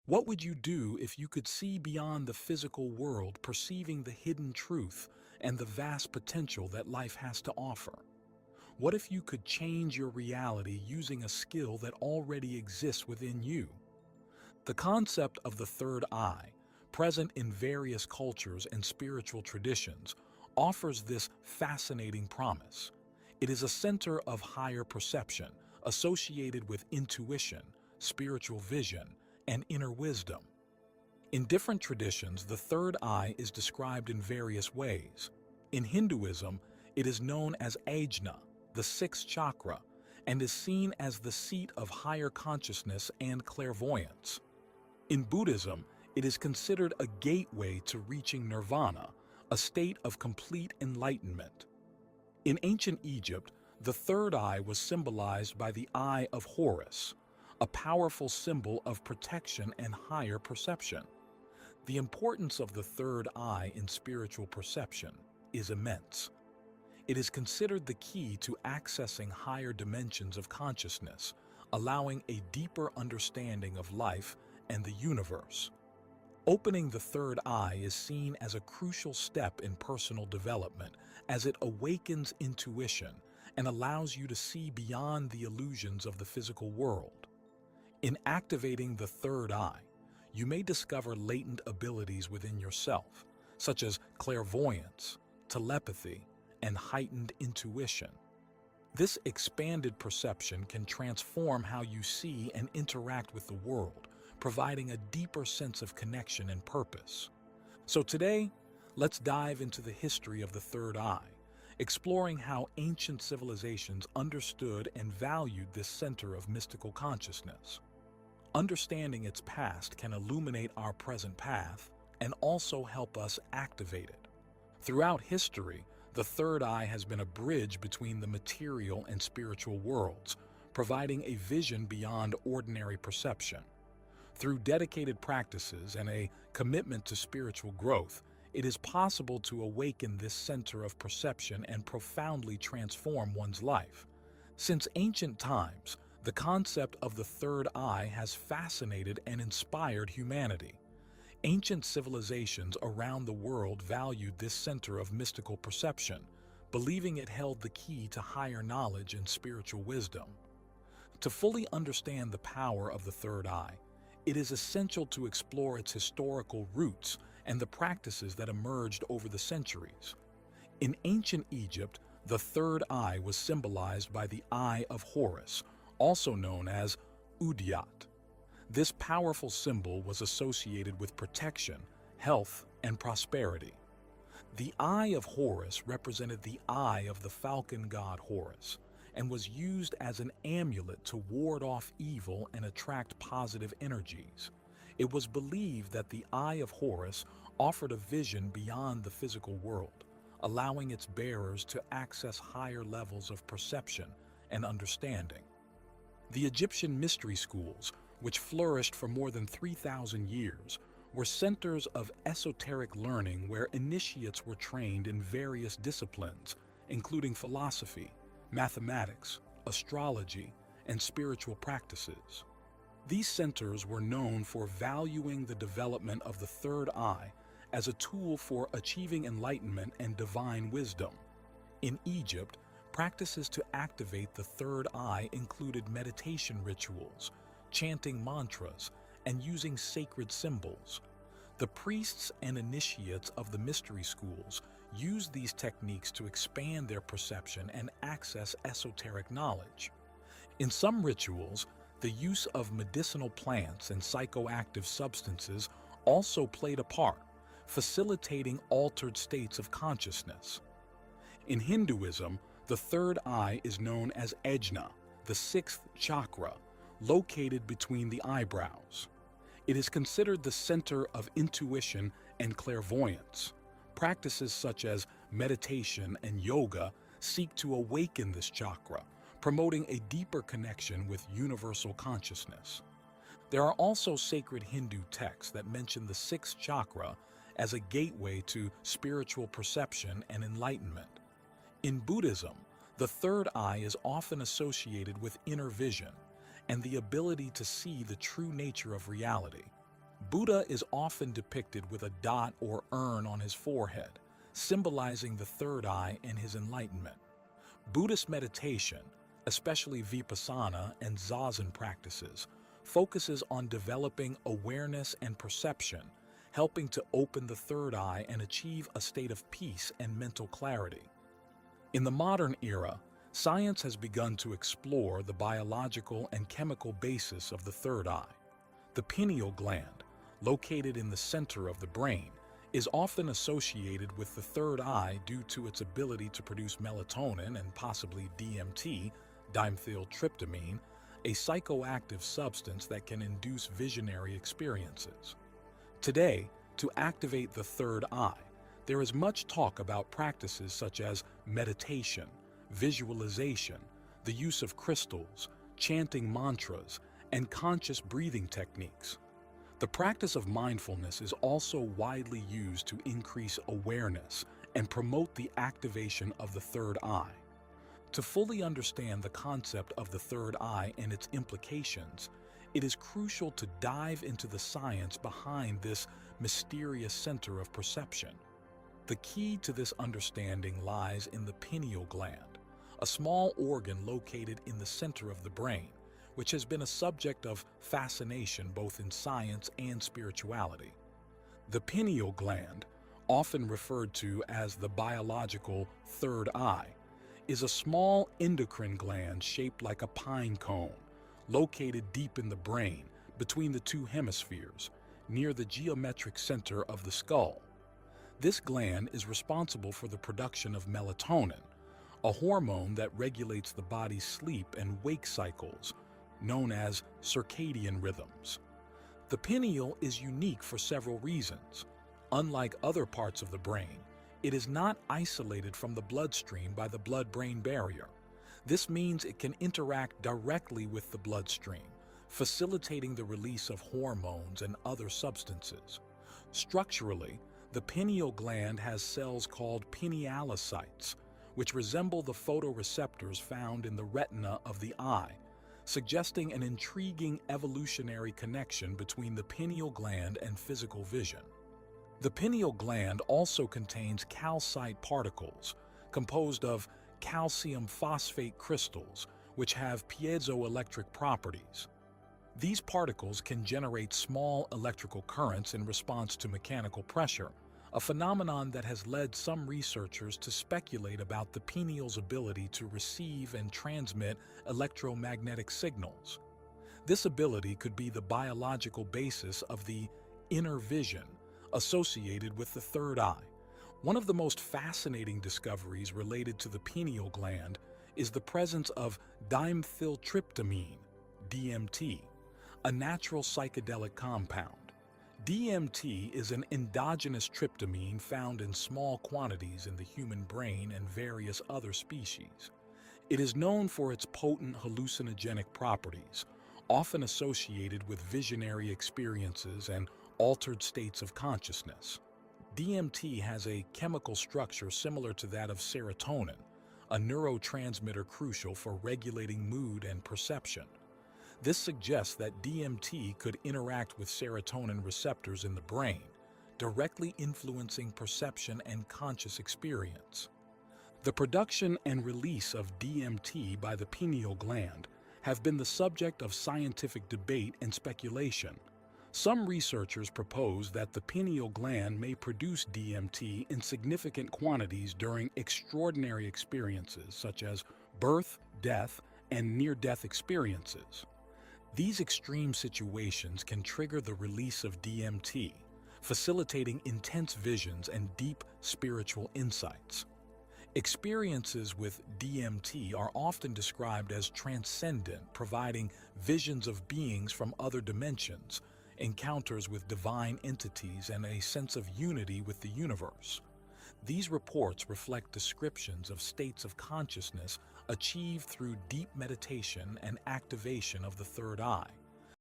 What would you do if you could see beyond the physical world, perceiving the hidden truth and the vast potential that life has to offer? What if you could change your reality using a skill that already exists within you? The concept of the third eye, present in various cultures and spiritual traditions, offers this fascinating promise. It is a center of higher perception, associated with intuition, spiritual vision, and inner wisdom. In different traditions, the third eye is described in various ways. In Hinduism, it is known as Ajna, the sixth chakra, and is seen as the seat of higher consciousness and clairvoyance. In Buddhism, it is considered a gateway to reaching nirvana, a state of complete enlightenment. In ancient Egypt, the third eye was symbolized by the Eye of Horus, a powerful symbol of protection and higher perception. The importance of the third eye in spiritual perception is immense. It is considered the key to accessing higher dimensions of consciousness, allowing a deeper understanding of life and the universe. Opening the third eye is seen as a crucial step in personal development, as it awakens intuition and allows you to see beyond the illusions of the physical world. In activating the third eye, you may discover latent abilities within yourself, such as clairvoyance, telepathy, and heightened intuition. This expanded perception can transform how you see and interact with the world, providing a deeper sense of connection and purpose. So today, let's dive into the history of the third eye, exploring how ancient civilizations understood and valued this center of mystical consciousness. Understanding its past can illuminate our present path and also help us activate it. Throughout history, the third eye has been a bridge between the material and spiritual worlds, providing a vision beyond ordinary perception. Through dedicated practices and a commitment to spiritual growth, it is possible to awaken this center of perception and profoundly transform one's life. Since ancient times, the concept of the third eye has fascinated and inspired humanity. Ancient civilizations around the world valued this center of mystical perception, believing it held the key to higher knowledge and spiritual wisdom. To fully understand the power of the third eye, it is essential to explore its historical roots and the practices that emerged over the centuries. In ancient Egypt, the third eye was symbolized by the Eye of Horus, also known as Udyat. This powerful symbol was associated with protection, health, and prosperity. The Eye of Horus represented the eye of the falcon god Horus and was used as an amulet to ward off evil and attract positive energies. It was believed that the Eye of Horus offered a vision beyond the physical world, allowing its bearers to access higher levels of perception and understanding. The Egyptian mystery schools, which flourished for more than 3,000 years, were centers of esoteric learning where initiates were trained in various disciplines, including philosophy, mathematics, astrology, and spiritual practices. These centers were known for valuing the development of the third eye as a tool for achieving enlightenment and divine wisdom. In Egypt, practices to activate the third eye included meditation rituals, chanting mantras, and using sacred symbols. The priests and initiates of the mystery schools used these techniques to expand their perception and access esoteric knowledge. In some rituals, the use of medicinal plants and psychoactive substances also played a part, facilitating altered states of consciousness. In Hinduism, the third eye is known as Ajna, the sixth chakra, located between the eyebrows. It is considered the center of intuition and clairvoyance. Practices such as meditation and yoga seek to awaken this chakra, promoting a deeper connection with universal consciousness. There are also sacred Hindu texts that mention the sixth chakra as a gateway to spiritual perception and enlightenment. In Buddhism, the third eye is often associated with inner vision and the ability to see the true nature of reality. Buddha is often depicted with a dot or urn on his forehead, symbolizing the third eye and his enlightenment. Buddhist meditation, especially Vipassana and Zazen practices, focuses on developing awareness and perception, helping to open the third eye and achieve a state of peace and mental clarity. In the modern era, science has begun to explore the biological and chemical basis of the third eye. The pineal gland, located in the center of the brain, is often associated with the third eye due to its ability to produce melatonin and possibly DMT, dimethyltryptamine, a psychoactive substance that can induce visionary experiences. Today, to activate the third eye, there is much talk about practices such as meditation, visualization, the use of crystals, chanting mantras, and conscious breathing techniques. The practice of mindfulness is also widely used to increase awareness and promote the activation of the third eye. To fully understand the concept of the third eye and its implications, it is crucial to dive into the science behind this mysterious center of perception. The key to this understanding lies in the pineal gland, a small organ located in the center of the brain, which has been a subject of fascination both in science and spirituality. The pineal gland, often referred to as the biological third eye, is a small endocrine gland shaped like a pine cone, located deep in the brain between the two hemispheres, near the geometric center of the skull. This gland is responsible for the production of melatonin, a hormone that regulates the body's sleep and wake cycles, known as circadian rhythms. The pineal is unique for several reasons. Unlike other parts of the brain, it is not isolated from the bloodstream by the blood-brain barrier. This means it can interact directly with the bloodstream, facilitating the release of hormones and other substances. Structurally, the pineal gland has cells called pinealocytes, which resemble the photoreceptors found in the retina of the eye, suggesting an intriguing evolutionary connection between the pineal gland and physical vision. The pineal gland also contains calcite particles, composed of calcium phosphate crystals, which have piezoelectric properties. These particles can generate small electrical currents in response to mechanical pressure, a phenomenon that has led some researchers to speculate about the pineal's ability to receive and transmit electromagnetic signals. This ability could be the biological basis of the inner vision associated with the third eye. One of the most fascinating discoveries related to the pineal gland is the presence of dimethyltryptamine, DMT, a natural psychedelic compound. DMT is an endogenous tryptamine found in small quantities in the human brain and various other species. It is known for its potent hallucinogenic properties, often associated with visionary experiences and altered states of consciousness. DMT has a chemical structure similar to that of serotonin, a neurotransmitter crucial for regulating mood and perception. This suggests that DMT could interact with serotonin receptors in the brain, directly influencing perception and conscious experience. The production and release of DMT by the pineal gland have been the subject of scientific debate and speculation. Some researchers propose that the pineal gland may produce DMT in significant quantities during extraordinary experiences such as birth, death, and near-death experiences. These extreme situations can trigger the release of DMT, facilitating intense visions and deep spiritual insights. Experiences with DMT are often described as transcendent, providing visions of beings from other dimensions, encounters with divine entities, and a sense of unity with the universe. These reports reflect descriptions of states of consciousness achieved through deep meditation and activation of the third eye.